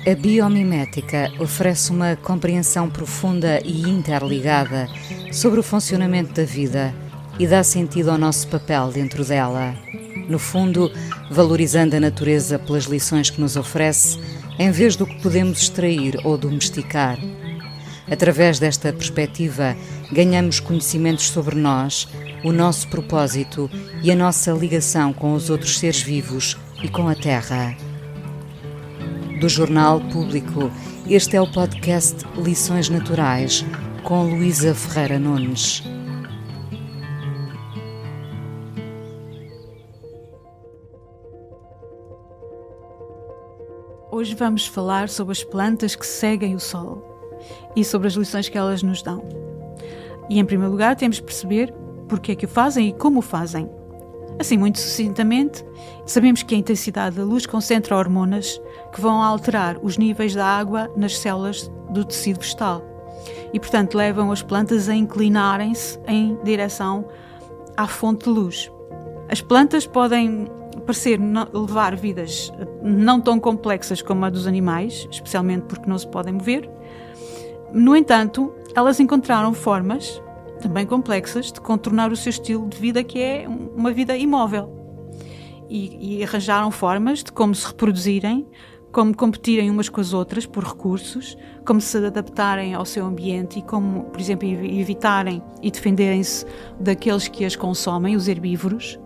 A biomimética oferece uma compreensão profunda e interligada sobre o funcionamento da vida e dá sentido ao nosso papel dentro dela. No fundo, valorizando a natureza pelas lições que nos oferece, em vez do que podemos extrair ou domesticar. Através desta perspectiva, ganhamos conhecimentos sobre nós, o nosso propósito e a nossa ligação com os outros seres vivos e com a Terra. Do Jornal Público, este é o podcast Lições Naturais, com Luísa Ferreira Nunes. Hoje vamos falar sobre as plantas que seguem o Sol e sobre as lições que elas nos dão. E, em primeiro lugar, temos de perceber porque é que o fazem e como o fazem. Assim, muito sucintamente, sabemos que a intensidade da luz concentra hormonas que vão alterar os níveis da água nas células do tecido vegetal e, portanto, levam as plantas a inclinarem-se em direção à fonte de luz. As plantas podem parecer levar vidas não tão complexas como a dos animais, especialmente porque não se podem mover. No entanto, elas encontraram formas também complexas de contornar o seu estilo de vida, que é uma vida imóvel. E arranjaram formas de como se reproduzirem, como competirem umas com as outras por recursos, como se adaptarem ao seu ambiente e como, por exemplo, evitarem e defenderem-se daqueles que as consomem, os herbívoros,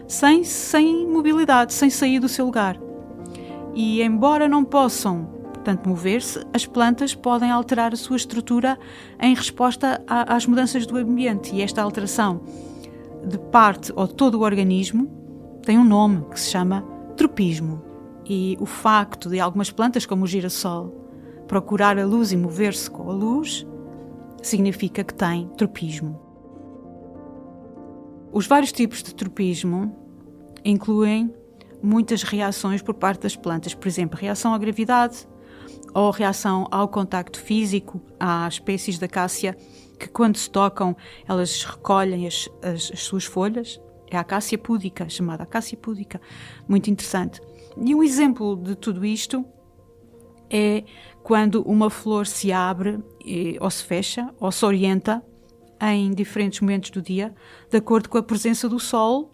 sem mobilidade, sem sair do seu lugar. E embora não possam, portanto, mover-se, as plantas podem alterar a sua estrutura em resposta às mudanças do ambiente. E esta alteração de parte ou de todo o organismo tem um nome que se chama tropismo. E o facto de algumas plantas, como o girassol, procurar a luz e mover-se com a luz, significa que tem tropismo. Os vários tipos de tropismo incluem muitas reações por parte das plantas. Por exemplo, reação à gravidade, ou reação ao contacto físico. Há espécies de acácia que, quando se tocam, elas recolhem as suas folhas. É a acácia púdica, chamada acácia púdica. Muito interessante. E um exemplo de tudo isto é quando uma flor se abre, ou se fecha, ou se orienta em diferentes momentos do dia, de acordo com a presença do sol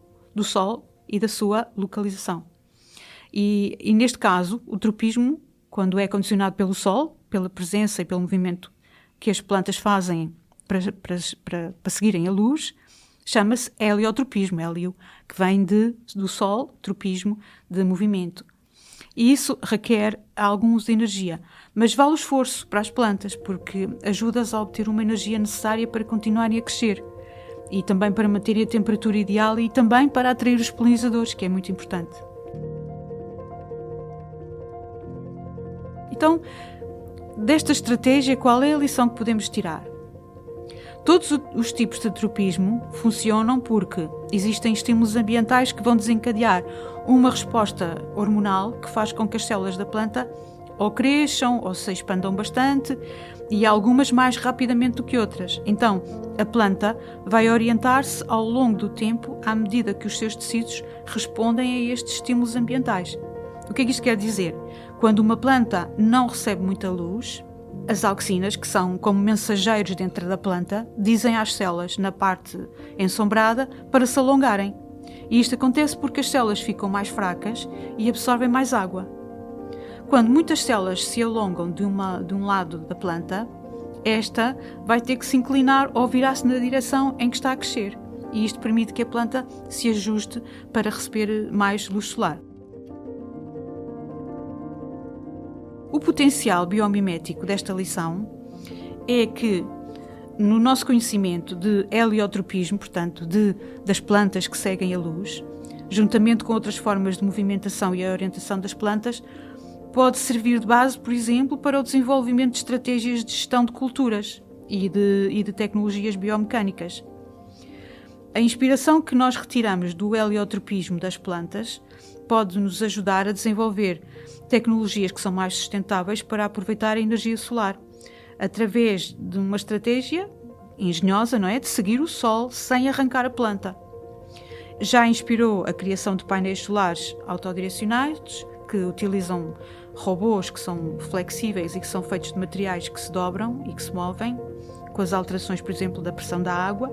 e da sua localização. E neste caso, o tropismo, quando é condicionado pelo Sol, pela presença e pelo movimento que as plantas fazem para seguirem a luz, chama-se heliotropismo. Hélio, que vem do Sol, tropismo, de movimento. E isso requer alguns de energia, mas vale o esforço para as plantas, porque ajuda-as a obter uma energia necessária para continuarem a crescer e também para manterem a temperatura ideal e também para atrair os polinizadores, que é muito importante. Então, desta estratégia, qual é a lição que podemos tirar? Todos os tipos de tropismo funcionam porque existem estímulos ambientais que vão desencadear uma resposta hormonal que faz com que as células da planta ou cresçam ou se expandam bastante, e algumas mais rapidamente do que outras. Então, a planta vai orientar-se ao longo do tempo à medida que os seus tecidos respondem a estes estímulos ambientais. O que é que isto quer dizer? Quando uma planta não recebe muita luz, as auxinas, que são como mensageiros dentro da planta, dizem às células na parte ensombrada para se alongarem. E isto acontece porque as células ficam mais fracas e absorvem mais água. Quando muitas células se alongam de um lado da planta, esta vai ter que se inclinar ou virar-se na direção em que está a crescer. E isto permite que a planta se ajuste para receber mais luz solar. O potencial biomimético desta lição é que, no nosso conhecimento de heliotropismo, portanto, das plantas que seguem a luz, juntamente com outras formas de movimentação e a orientação das plantas, pode servir de base, por exemplo, para o desenvolvimento de estratégias de gestão de culturas e de tecnologias biomecânicas. A inspiração que nós retiramos do heliotropismo das plantas pode nos ajudar a desenvolver tecnologias que são mais sustentáveis para aproveitar a energia solar, através de uma estratégia engenhosa, não é? De seguir o Sol sem arrancar a planta. Já inspirou a criação de painéis solares autodirecionados que utilizam robôs que são flexíveis e que são feitos de materiais que se dobram e que se movem, com as alterações, por exemplo, da pressão da água.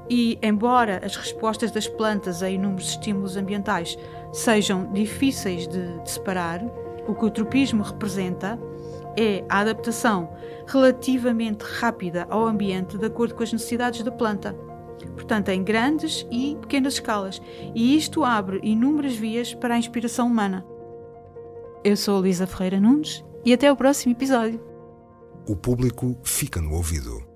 E, embora as respostas das plantas a inúmeros estímulos ambientais sejam difíceis de separar, o que o tropismo representa é a adaptação relativamente rápida ao ambiente de acordo com as necessidades da planta. Portanto, em grandes e pequenas escalas. E isto abre inúmeras vias para a inspiração humana. Eu sou a Luísa Ferreira Nunes e até o próximo episódio. O público fica no ouvido.